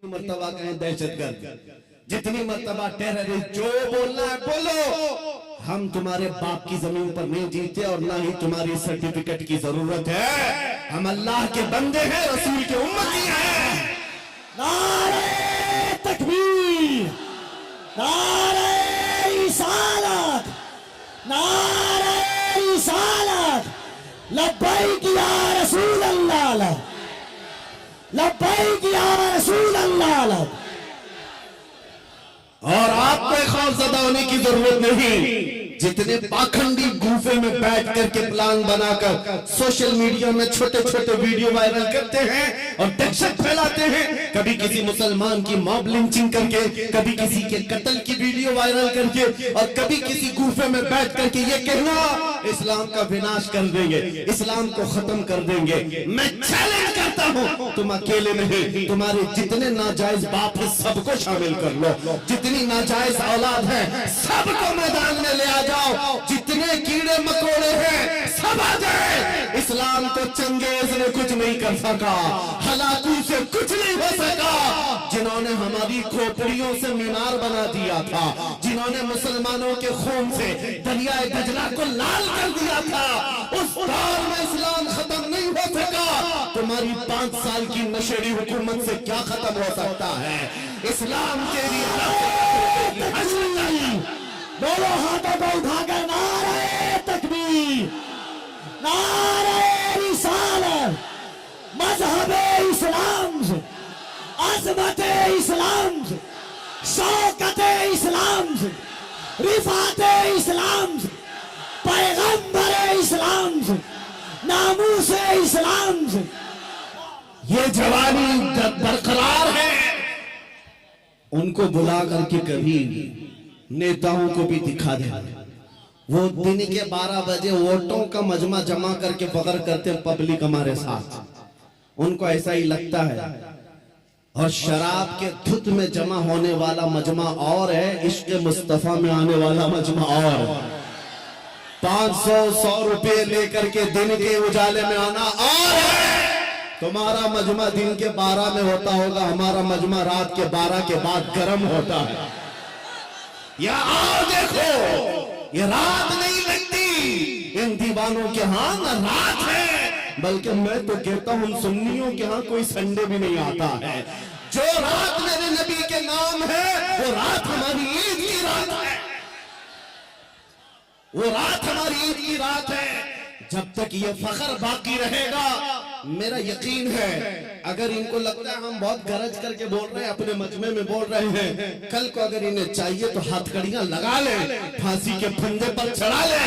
मर्तबा कहें दहशतगर्द, जितनी मर्तबा टेररिस्ट, जो बोलना है बोलो। हम तुम्हारे बाप की जमीन पर नहीं जीते और ना ही तुम्हारी सर्टिफिकेट की जरूरत है। हम अल्लाह के बंदे हैं, रसूल के उम्मती हैं। नारे तकबीर, नारे रिसालत, नारे रिसालत, लब्बैक या रसूल अल्लाह, लब्बैक या रसूल अल्लाह। और आपको खौफजदा होने की जरूरत नहीं। जितने पाखंडी गुफे में बैठ करके प्लान बनाकर सोशल मीडिया में छोटे छोटे वीडियो वायरल करते हैं और दहशत फैलाते हैं, कभी किसी मुसलमान की मॉब लिंचिंग करके, कभी किसी के कत्ल की वीडियो वायरल करके, और कभी किसी गुफे में बैठ करके ये कहना इस्लाम का विनाश कर देंगे, इस्लाम को खत्म कर देंगे। मैं चैलेंज करता हूं, तुम अकेले नहीं, तुम्हारे जितने नाजायज बाप है सबको शामिल कर लो, जितनी नाजायज औलाद है सबको मैदान में ले आ जाओ, जितने कीड़े मकोड़े हैं सब आ जाए। इस्लाम को चंगेज ने कुछ नहीं कर सका, हलाकू से कुछ नहीं हो सका। जिन्होंने हमारी खोपड़ियों से मीनार बना दिया था, जिन्होंने मुसलमानों के खून से दरियाए दजला को लाल कर दिया था, उस दौर में इस्लाम खत्म नहीं हो सका। तुम्हारी 5 साल की नशेड़ी हुकूमत से क्या खत्म हो सकता है? इस्लाम तेरी दोनों हाथों को उठाकर नारे तकबीर, नारे रिसालत, मजहब इस्लाम से, अजमत इस्लाम से, शौकत इस्लाम से, रिफात इस्लाम से, पैगंबर इस्लाम से, नामूस इस्लाम से। ये जवानी बरकरार है। उनको बुला करके कभी नेताओं को भी दिखा दे, वो दिन के 12 बजे वोटों का मजमा जमा करके बगर करते हैं पब्लिक हमारे साथ, उनको ऐसा ही लगता है। और शराब के धुत में जमा होने वाला मजमा और है, इश्क मुस्तफा में आने वाला मजमा और। 500-100 रुपए लेकर के दिन के उजाले में आना और है। तुम्हारा मजमा दिन के 12 में होता होगा, हमारा मजमा रात के 12 के बाद गर्म होता है। या आओ देखो, ये रात नहीं लगती इन दीवानों के हाथ, न रात है, बल्कि मैं तो कहता हूं सुन्नियों के यहाँ कोई संडे भी नहीं आता है। जो रात मेरे नबी के नाम है वो रात हमारी ईद की रात है, वो रात हमारी ईद की रात है। जब तक ये फख्र बाकी रहेगा, मेरा यकीन है, अगर इनको लगता है हम बहुत गरज करके बोल रहे हैं, अपने मजमे में बोल रहे हैं, कल को अगर इन्हें चाहिए तो हथकड़ियां लगा ले, फांसी के फंदे पर चढ़ा ले,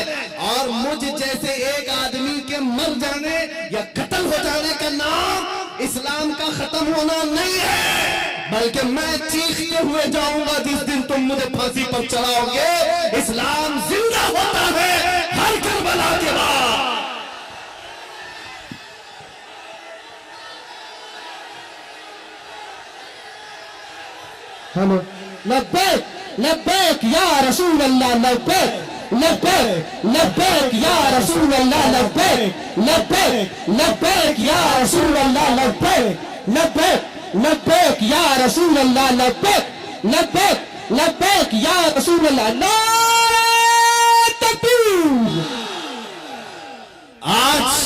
और मुझ जैसे एक आदमी के मर जाने या कत्ल हो जाने का नाम इस्लाम का खत्म होना नहीं है, बल्कि मैं चीखते हुए जाऊंगा जिस दिन तुम मुझे फांसी पर चढ़ाओगे। इस्लाम जिंदा होता है हर करबला के बाद। लब्बैक लब्बैक या रसूल अल्लाह, लब्बैक लब्बैक लब्बैक या रसूल अल्लाह, लब्बैक लब्बैक लब्बैक या रसूल अल्लाह, लब्बैक लब्बैक लब्बैक या रसूल अल्लाह, लब्बैक लब्बैक लब्बैक या रसूल अल्लाह। नारे तकबीर। आज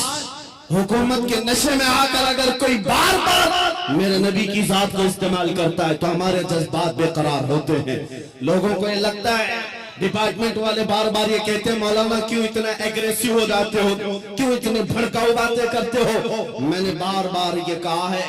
हुकूमत के नशे में आकर अगर कोई बार बार मेरे नबी की जात को इस्तेमाल करता है तो हमारे जज्बात बेकरार होते हैं। लोगों को ये लगता है, डिपार्टमेंट वाले बार बार ये कहते हैं मौलाना क्यों इतना एग्रेसिव हो जाते हो, क्यों इतनी भड़काऊ बातें करते हो। मैंने बार बार ये कहा है,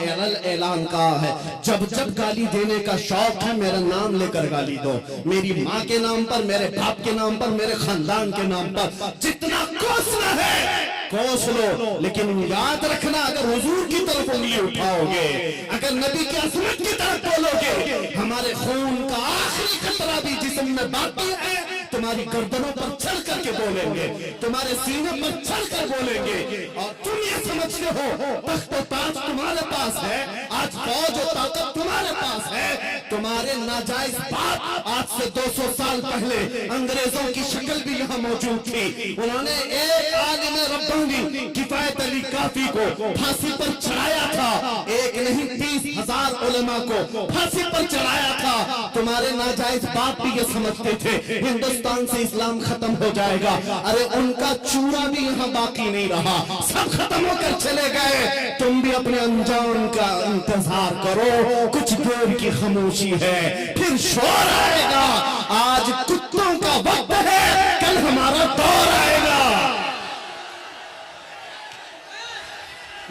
ऐलान कहा है, जब जब गाली देने का शौक है मेरा नाम लेकर गाली दो, मेरी माँ के नाम पर, मेरे बाप के नाम पर, मेरे खानदान के नाम पर, जितना कोसना है कोस लो, लेकिन याद रखना अगर हुजूर की तरफ उंगली उठाओगे, अगर नबी की असमत की तरफ बोलोगे, हमारे खून का आखिरी कतरा भी जिस्म में बाकी है, तुम्हारी गर्दनों पर चढ़ करके बोलेंगे, तुम्हारे सीने पर चढ़ कर बोलेंगे। और तुम ये समझते हो तख्त ताज तुम्हारे पास है, आज फौज और ताकत तुम्हारे पास है। तुम्हारे नाजायज बाप आज से 200 साल पहले अंग्रेजों की शक्ल भी यहाँ मौजूद थी, उन्होंने एक आलिम ने रब्बानी किफायत अली काफी को फांसी पर चढ़ाया था, एक नहीं 30,000 उलमा को फांसी पर चढ़ाया था। तुम्हारे नाजायज बाप भी ये समझते थे हिंदुस्तान से इस्लाम खत्म हो जाएगा। अरे उनका चूड़ा भी यहाँ बाकी नहीं रहा, सब खत्म होकर चले गए। तुम भी अपने अंजाम का इंतजार करो, कुछ देर की खामोशी है फिर शोर आएगा। आज कुत्तों का वक्त है, कल हमारा दौर आएगा।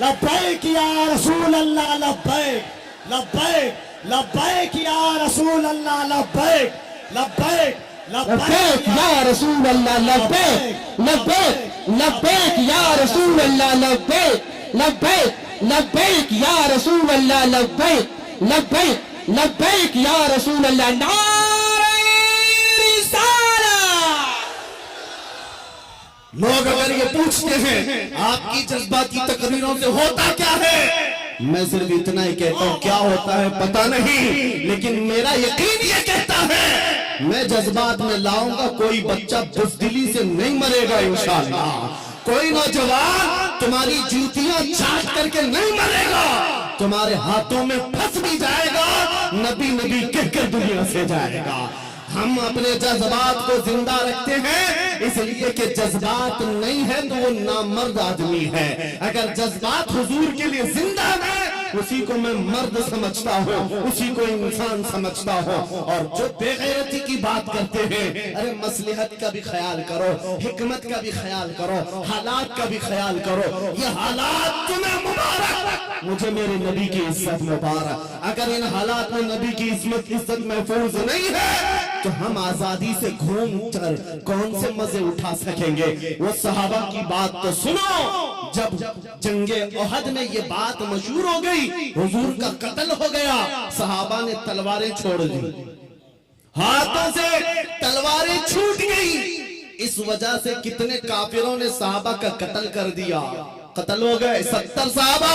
लब्बैक या रसूल अल्लाह, लब्बैक लब्बैक लब्बैक या रसूल अल्लाह, लब्बैक लब्बैक लब्बैक या रसूल अल्लाह, लब्बैक लब्बैक लब्बैक या रसूल अल्लाह, लब्बैक लब्बैक लब्बैक या रसूल अल्लाह, लब्बैक लब्बैक लब्बैक या रसूल अल्लाह। नारे रिसालत। लोग अगर ये पूछते हैं आपकी जज्बाती तकरीरों से होता क्या है, मैं सिर्फ इतना ही कहता हूं क्या होता है पता नहीं, लेकिन मेरा यकीन ये कहता है मैं जज्बात में लाऊंगा कोई बच्चा बुज़दिली से नहीं मरेगा इंशाअल्लाह। कोई नौजवान तुम्हारी जूतियां चाट करके नहीं मरेगा, तुम्हारे हाथों में फंस भी जाएगा, नबी नबी कहकर दुनिया से जाएगा। हम अपने जज्बात को जिंदा रखते हैं इसलिए कि जज्बात नहीं है तो वो नामर्द आदमी है। अगर जज्बात हुजूर के लिए जिंदा है उसी को मैं मर्द समझता हूँ, उसी को इंसान समझता हूँ। और जो बेगैरती की बात करते हैं, अरे मसलहत का भी ख्याल करो, हिकमत का भी ख्याल करो, हालात का भी ख्याल करो। ये हालात तुम्हें मुबारक, मुझे मेरे नबी की इज्जत मुबारक। अगर इन हालात में नबी की इज्जत महफूज नहीं है तो हम आजादी से घूम कर कौन से मजे उठा सकेंगे। वो सहाबा की बात तो सुनो, जब जंगे ओहद में ये बात मशहूर हो गई, हुजूर का कत्ल हो गया, सहाबा ने तलवारें छोड़ दी, हाथों से तलवारें छूट गई। इस वजह से कितने काफिरों ने सहाबा का कत्ल कर दिया, कत्ल हो गए 70 सहाबा।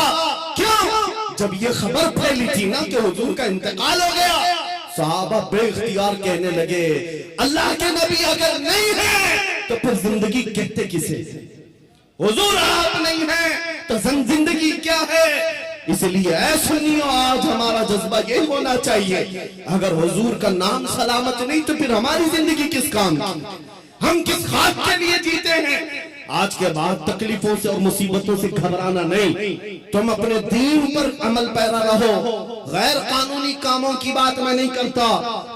क्यों? जब ये खबर फैली थी ना कि हुजूर का इंतकाल हो गया, सहाबा बेइख्तियार कहने लगे अल्लाह के नबी अगर नहीं है तो फिर जिंदगी कहते किसे? हुजूर आप नहीं है तो जिंदगी क्या है? इसलिए ऐ सुन्नियों आज हमारा जज्बा ये होना चाहिए, अगर हुजूर का नाम सलामत नहीं तो फिर हमारी जिंदगी किस काम की? हम किस खाक के लिए जीते हैं? आज के बाद तकलीफों से और मुसीबतों से घबराना नहीं, तुम अपने दीन पर अमल पैरा रहो। गैर कानूनी कामों की बात मैं नहीं करता,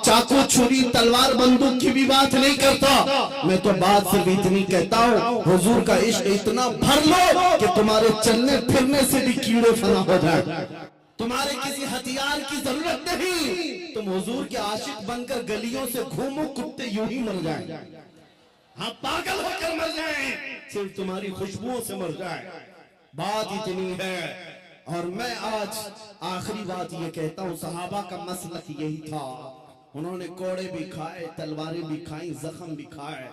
चाकू छुरी तलवार बंदूक की भी बात नहीं करता। मैं तो बात सिर्फ इतनी कहता हूँ, हुजूर का इश्क इतना भर लो कि तुम्हारे चलने फिरने से भी कीड़े फना हो जाए, तुम्हारे किसी हथियार की जरूरत नहीं, तुम हुजूर के आशिक बनकर गलियों से घूमो, कुत्ते यूं ही मर जाए, हाँ पागल होकर मर जाए, सिर्फ तुम्हारी खुशबुओं से मर जाए। बात इतनी है। और मैं आज आखिरी बात ये कहता हूँ, सहाबा का मसलक यही था, उन्होंने कोड़े भी खाए, तलवारें भी खाई, जख्म भी खाए।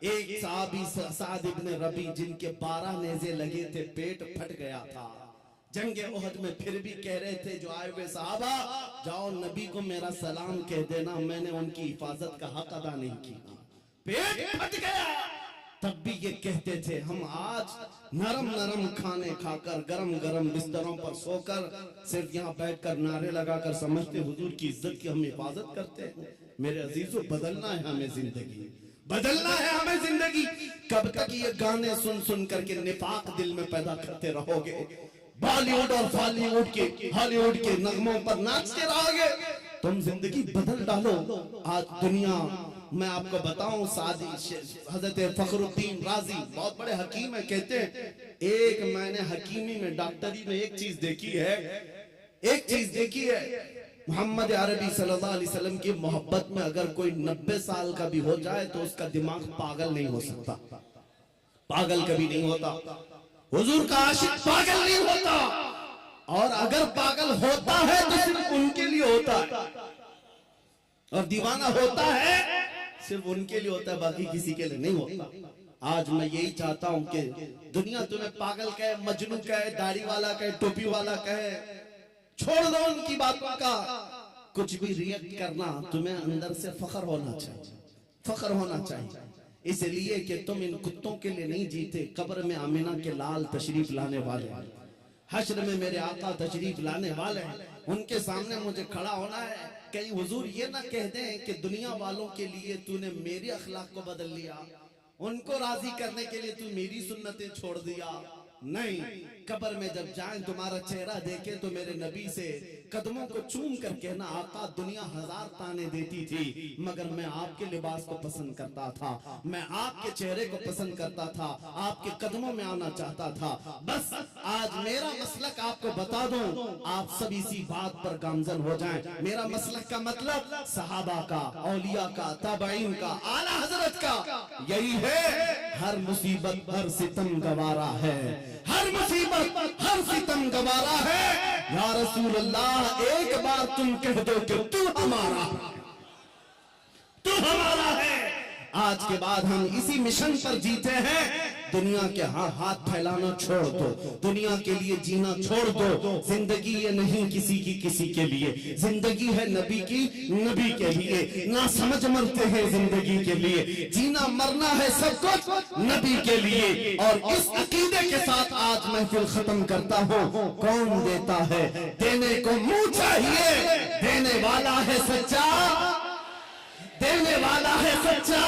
एक सहाबी साद इब्न रबी जिनके 12 नेज़े लगे थे, पेट फट गया था जंगे ओहद में, फिर भी कह रहे थे जो आए हुए सहाबा, जाओ नबी को मेरा सलाम कह देना, मैंने उनकी हिफाजत का हक अदा नहीं किया, पेट फट गया। तब भी ये कहते थे हम आज नरम नरम खाने खाकर गरम गरम बिस्तरों पर सोकर सिर्फ यहाँ बैठकर नारे लगाकर समझते हुजूर की इज्जत की हम हिफाजत करते हैं। मेरे अजीजों, बदलना है हमें जिंदगी, बदलना है हमें जिंदगी। कब तक ये गाने सुन सुन करके निफाक दिल में पैदा करते रहोगे? बॉलीवुड और बॉलीवुड के हॉलीवुड के नगमों पर नाचते रहोगे? तुम जिंदगी बदल डालो। आज दुनिया, मैं आपको बताऊं, हजरत फखरुद्दीन राजी बहुत बड़े हकीम है, कहते हैं एक मैंने हकीमी में, डॉक्टरी में एक चीज देखी है, मोहम्मद अरबी सल्लल्लाहु अलैहि वसल्लम की मोहब्बत में अगर कोई 90 साल का भी हो जाए तो उसका दिमाग पागल नहीं हो सकता, पागल कभी नहीं होता। हुजूर का आशिक पागल नहीं होता, और अगर पागल होता है तो सिर्फ उनके लिए होता है, और दीवाना होता है सिर्फ उनके लिए होता है, बाकी किसी के लिए नहीं होता। आज मैं यही चाहता हूं कि दुनिया तुम्हें पागल कहे, मजनू कहे, दाढ़ी वाला कहे, टोपी वाला कहे, छोड़ दो उनकी बातों का। कुछ भी रिएक्ट करना, तुम्हें अंदर से फख्र होना चाहिए, फख्र होना चाहिए। इसलिए कि तुम इन कुत्तों के लिए नहीं जीते, कब्र में आमिना के लाल तशरीफ लाने वाले, हश्र में मेरे आका तशरीफ लाने वाले हैं, उनके सामने मुझे खड़ा होना है। कहीं हुजूर ये ना कह दें कि दुनिया वालों के लिए तूने मेरे अखलाक को बदल लिया, उनको राजी करने के लिए तू मेरी सुन्नतें छोड़ दिया। नहीं, कब्र में जब जाएं तुम्हारा चेहरा देखे तो मेरे नबी से कदमों को चूम कर कहना, आका दुनिया 1000 ताने देती थी मगर मैं आपके लिबास को पसंद करता था, मैं आपके चेहरे को पसंद करता था, आपके कदमों में आना चाहता था। बस आज मेरा मसलक आपको बता दूं, आप सब इसी बात पर गामजन हो जाएं। मेरा मसलक का मतलब सहाबा का, औलिया का, ताबईन का, आला हजरत का यही है, हर मुसीबत हर सितम गवारा है, हर मुसीबत हर सितम गवारा है। या रसूल अल्लाह, एक बार तुम कह दो कि तू हमारा, तू हमारा है। आज के बाद हम इसी मिशन पर जीते हैं। दुनिया के हाथ फैलाना छोड़ दो, दुनिया के लिए जीना छोड़ दो। जिंदगी ये नहीं किसी की किसी के लिए, जिंदगी है नबी की नबी के लिए। ना समझ मरते हैं जिंदगी के लिए, जीना मरना है सब कुछ नबी के लिए। और इस अकीदे के साथ आज महफिल खत्म करता हूँ। कौन देता है, देने को मुंह चाहिए, देने वाला है सच्चा, देने वाला है सच्चा,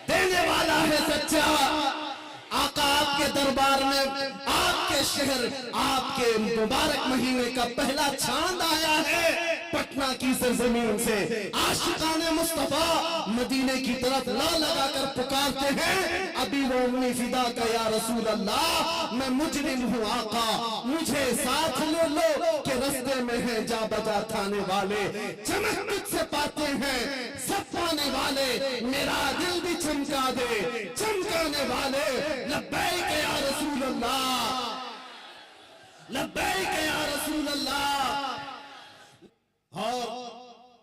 देने वाला है सच्चा। आका आपके दरबार में, आपके शहर, आपके मुबारक महीने का पहला चांद आया है पटना की सरजमीन से। आशिकाने मुस्तफा मदीने की तरफ ला लगाकर पुकारते हैं, अभी वो उम्मी फिदा का या रसूल अल्लाह, मैं मुजरिम हूँ आका, मुझे साथ ले लो कि रस्ते में है जा बजा थाने वाले। चमक तुझसे पाते हैं सब पाने वाले, मेरा दिल भी चमका दे चमकाने वाले। लब्बैक या रसूल अल्लाह, लब्बैक या रसूल अल्लाह। और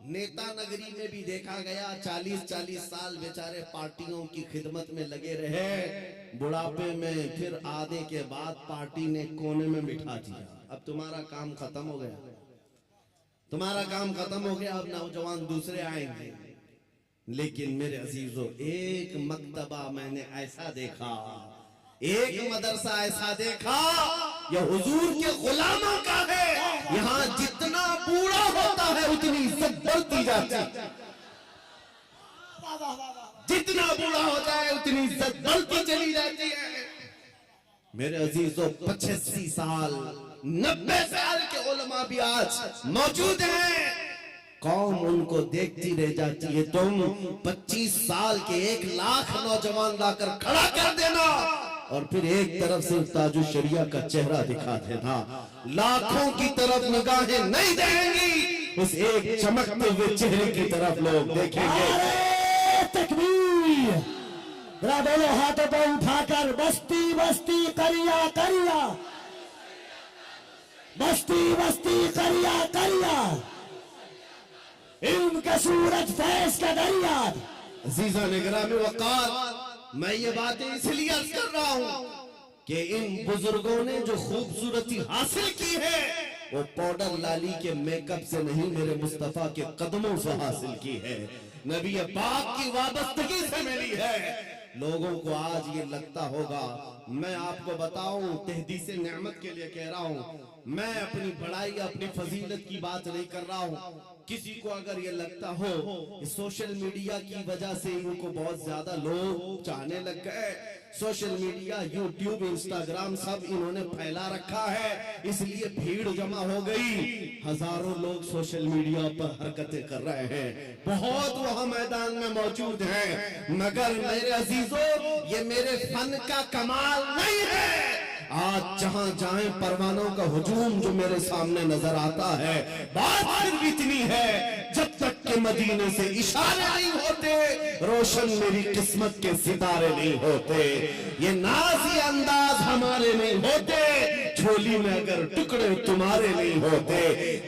नेता नगरी में भी देखा गया, 40-40 साल बेचारे पार्टियों की खिदमत में लगे रहे, बुढ़ापे में फिर आधे के बाद पार्टी ने कोने में बिठा दिया। अब तुम्हारा काम खत्म हो गया, तुम्हारा काम खत्म हो गया, अब नौजवान दूसरे आएंगे। लेकिन मेरे अजीजों, एक मकतबा मैंने ऐसा देखा, एक मदरसा ऐसा देखा, यह हुजूर के गुलामों का है। यहाँ जितना बूढ़ा होता है उतनी इज्जत बढ़ती जाती है, जितना बूढ़ा होता है उतनी इज्जत बढ़ती चली जाती है। मेरे अजीजों, 85 साल 90 साल के उलमा भी आज मौजूद हैं। कौम उनको देखती रह जाती है। तुम 25 साल के 1 लाख नौजवान लाकर खड़ा कर देना और फिर एक तरफ से ताजु शरिया का चेहरा दिखा देना, लाखों की तरफ निगाहें नहीं देंगी, उस एक चमकते हुए चेहरे की तरफ लोग देखेंगे। तकबीर, दोनों हाथों को उठाकर बस्ती बस्ती करिया करिया, बस्ती बस्ती करिया करिया, इल्म का सूरज फैज का दरिया। अजीजा निगरानी वक़ार, मैं ये बातें इसलिए अर्ज कर रहा हूँ कि इन बुजुर्गों ने जो खूबसूरती हासिल की है वो पाउडर लाली के मेकअप से नहीं, मेरे मुस्तफा के कदमों से हासिल की है, नबी पाक की वाबस्तगी से मिली है। लोगों को आज ये लगता होगा, मैं आपको बताऊं, तहदीस नेमत के लिए कह रहा हूं, मैं अपनी बड़ाई अपनी फजीलत की बात नहीं कर रहा हूं। किसी को अगर ये लगता हो कि सोशल मीडिया की वजह से इनको बहुत ज्यादा लोग चाहने लग गए, सोशल मीडिया, यूट्यूब, इंस्टाग्राम सब इन्होंने फैला रखा है, इसलिए भीड़ जमा हो गई, हजारों लोग सोशल मीडिया पर हरकतें कर रहे हैं, बहुत वहां मैदान में मौजूद हैं, मगर मेरे अजीजों, ये मेरे फन का कमाल नहीं है। आज जहां जाएं परवानों का हुजूम जो मेरे सामने नजर आता है, बात सिर्फ इतनी है, जब तक के मदीने से इशारे नहीं होते, रोशन मेरी किस्मत के सितारे नहीं होते, ये नाज़ी अंदाज हमारे नहीं होते, झोली में अगर टुकड़े तुम्हारे नहीं होते,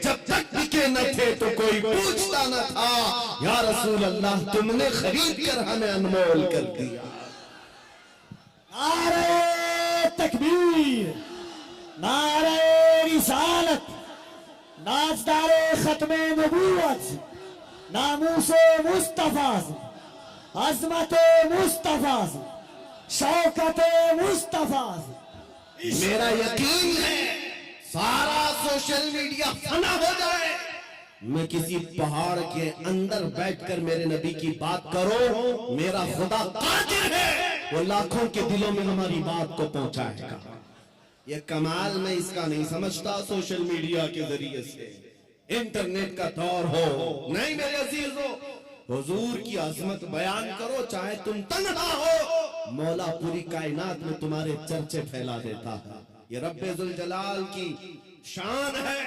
जब तक बिके न थे तो कोई पूछता न था, या रसूल अल्लाह तुमने खरीद कर हमें अनमोल कर दिया। नारे तकबीर, नारे रिसालत, नाजदारे खत्मे नबूवत, नामूसे मुस्तफा, अजमत मुस्तफा से, शौकत मुस्तफा से। मेरा यकीन है सारा सोशल मीडिया फना हो जाए, मैं किसी पहाड़ के अंदर बैठकर मेरे नबी की बात करो, मेरा खुदा कादिर है, वो लाखों के दिलों में हमारी बात को पहुंचाएगा। ये कमाल मैं इसका नहीं समझता सोशल मीडिया के जरिए से, इंटरनेट का दौर हो नहीं मेरे अजीजों, हुजूर की अजमत बयान करो, चाहे तुम तन्हा हो, मौला पूरी कायनात में तुम्हारे चर्चे फैला देता है। ये रब्बे जुल जलाल की शान है।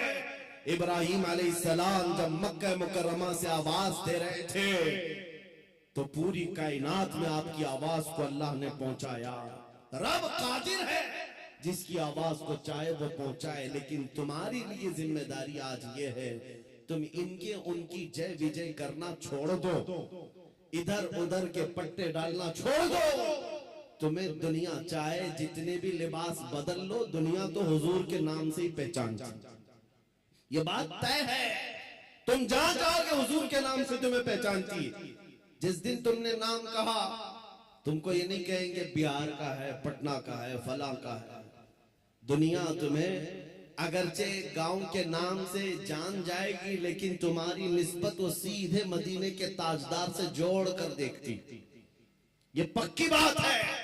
इब्राहिम अलैहिस्सलाम जब मक्का मुकर्रमा से आवाज दे रहे थे तो पूरी कायनात में आपकी आवाज को अल्लाह ने पहुंचाया। रब कादिर है, जिसकी आवाज को चाहे वो पहुंचाए, लेकिन तुम्हारी लिए जिम्मेदारी आज ये है, तुम इनके उनकी जय विजय करना छोड़ दो, इधर उधर के पट्टे डालना छोड़ दो। तुम्हें दुनिया चाहे जितने भी लिबास बदल लो, दुनिया तो हुजूर के नाम से ही पहचानती, ये बात तय है। तुम जहां जाओगे हुजूर के नाम से तुम्हें पहचानती। जिस दिन तुमने नाम कहा, तुमको ये नहीं कहेंगे बिहार का है, पटना का है, फला का है। दुनिया तुम्हें अगरचे गांव के नाम से जान जाएगी, लेकिन तुम्हारी निस्बत वो सीधे मदीने के ताजदार से जोड़ कर देखती, ये पक्की बात है।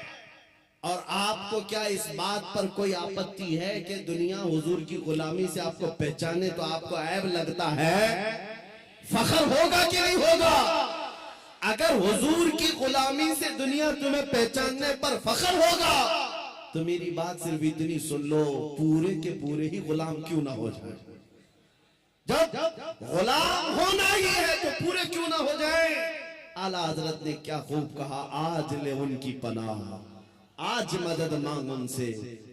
और आपको क्या इस बात पर कोई आपत्ति है कि दुनिया हुजूर की गुलामी से आपको पहचाने तो आपको ऐब लगता है? फख्र होगा कि नहीं होगा? अगर हुजूर की गुलामी से दुनिया तुम्हें पहचानने पर फख्र होगा तो मेरी बात सिर्फ इतनी सुन लो, पूरे के पूरे ही गुलाम क्यों ना हो जाए। जब गुलाम होना ही है तो पूरे क्यों ना हो जाए। आला हजरत ने क्या खूब कहा, आज ले उनकी पनाह, आज मदद मांग उनसे,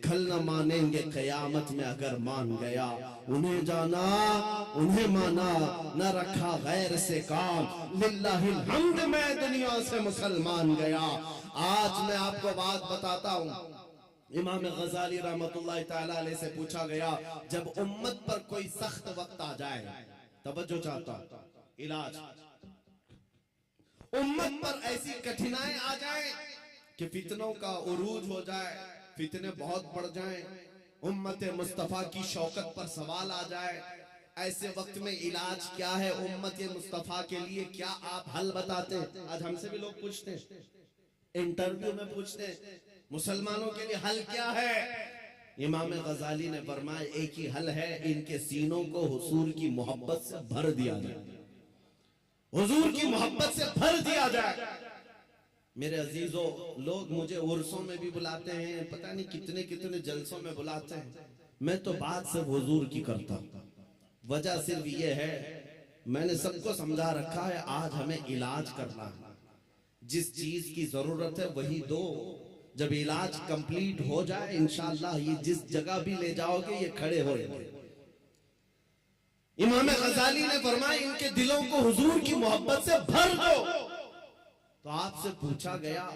कल न मानेंगे कयामत में अगर मान गया। उन्हें जाना उन्हें माना, न रखा गैर से काम, लिल्लाहिल हम्द मैं दुनिया से मुसलमान गया। आज मैं आपको बात बताता हूँ, इमाम गजाली रहमतुल्लाह ताला अलैह से पूछा गया, जब उम्मत पर कोई सख्त वक्त आ जाए, तवज्जो चाहता, इलाज, उम्मत पर ऐसी कठिनाई आ जाए कि फितनों का उरूज हो जाए, फितने बहुत बढ़ जाएं, उम्मत मुस्तफा की शौकत पर सवाल आ जाए, ऐसे वक्त में इलाज क्या है उम्मत मुस्तफा के लिए, क्या आप हल बताते हैं? आज हमसे भी लोग पूछते हैं, इंटरव्यू में पूछते हैं, मुसलमानों के लिए हल क्या है? इमाम गजाली ने फरमाया, एक ही हल है, इनके सीनों को हुजूर की मोहब्बत से भर दिया जाए, हुजूर की मोहब्बत से भर दिया जाए। मेरे अजीजों, लोग मुझे उर्सों में भी बुलाते हैं, पता नहीं कितने कितने जलसों में बुलाते हैं, मैं तो बात सिर्फ हुजूर की करता हूं। वजह सिर्फ ये है, मैंने सबको समझा रखा है, आज हमें इलाज करना है, जिस चीज की जरूरत है वही दो। जब इलाज कंप्लीट हो जाए इंशाअल्लाह ये जिस जगह भी ले जाओगे ये खड़े हो जाएंगे। इमाम गजाली ने फरमाया, इनके दिलों को हुजूर की मोहब्बत से भर दो। तो आपसे पूछा गया,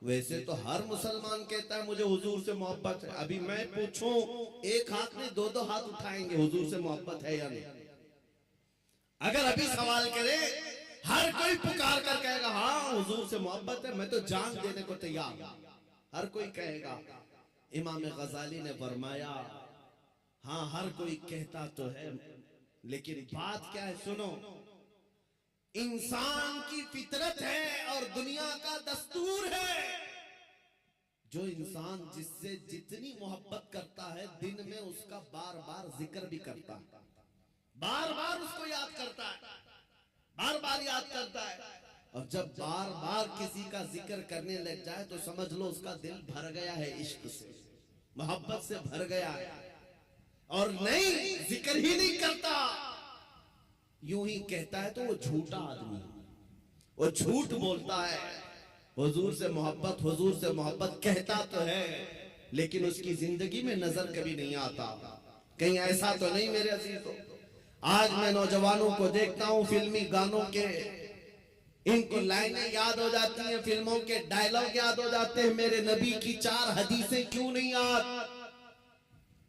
वैसे तो हर मुसलमान कहता है मुझे हुजूर से मोहब्बत है, अभी मैं पूछूं, एक हाथ में दो दो हाथ उठाएंगे, हुजूर से मोहब्बत है या नहीं? अगर अभी सवाल करे, हर कोई पुकार कर कहेगा हाँ हुजूर से मोहब्बत है, मैं तो जान देने को तैयार, हर कोई कहेगा। इमाम गजाली ने फरमाया, हाँ हर कोई कहता तो है, लेकिन बात क्या है सुनो, इंसान की फितरत है और दुनिया का दस्तूर है, जो इंसान जिससे जितनी मोहब्बत करता है दिन में उसका बार बार जिक्र भी करता है, बार बार उसको याद करता है, बार बार याद करता है। और जब बार बार किसी का जिक्र करने लग जाए तो समझ लो उसका दिल भर गया है, इश्क से, मोहब्बत से भर गया है, और नहीं जिक्र ही नहीं करता, यूं ही कहता है, तो वो झूठा आदमी, वो झूठ बोलता है। हुजूर से मोहब्बत कहता तो है, लेकिन उसकी जिंदगी में नजर कभी नहीं आता। कहीं ऐसा तो नहीं मेरे अजीजों, आज मैं नौजवानों को देखता हूं, फिल्मी गानों के इनको लाइनें याद हो जाती हैं, फिल्मों के डायलॉग याद हो जाते हैं, मेरे नबी की 4 हदीसें क्यों नहीं याद?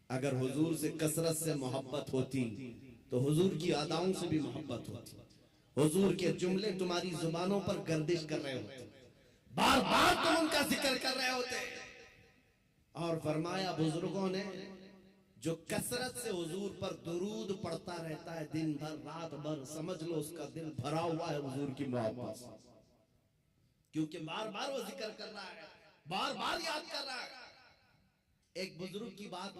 अगर हुजूर से कसरत से मोहब्बत होती तो हुजूर की अदाओं से भी मोहब्बत होती, हुजूर के जुमले तुम्हारी जुबानों पर गर्दिश कर रहे होते, बार बार तुम उनका जिक्र कर रहे होते। और फरमाया बुजुर्गों ने, जो कसरत से हुजूर पर दुरूद पढ़ता रहता है दिन भर रात भर, समझ लो उसका दिल भरा हुआ है हुजूर की मोहब्बत से, क्योंकि बार बार वो जिक्र कर रहा है, बार बार याद कर रहा है। एक बुजुर्ग की बात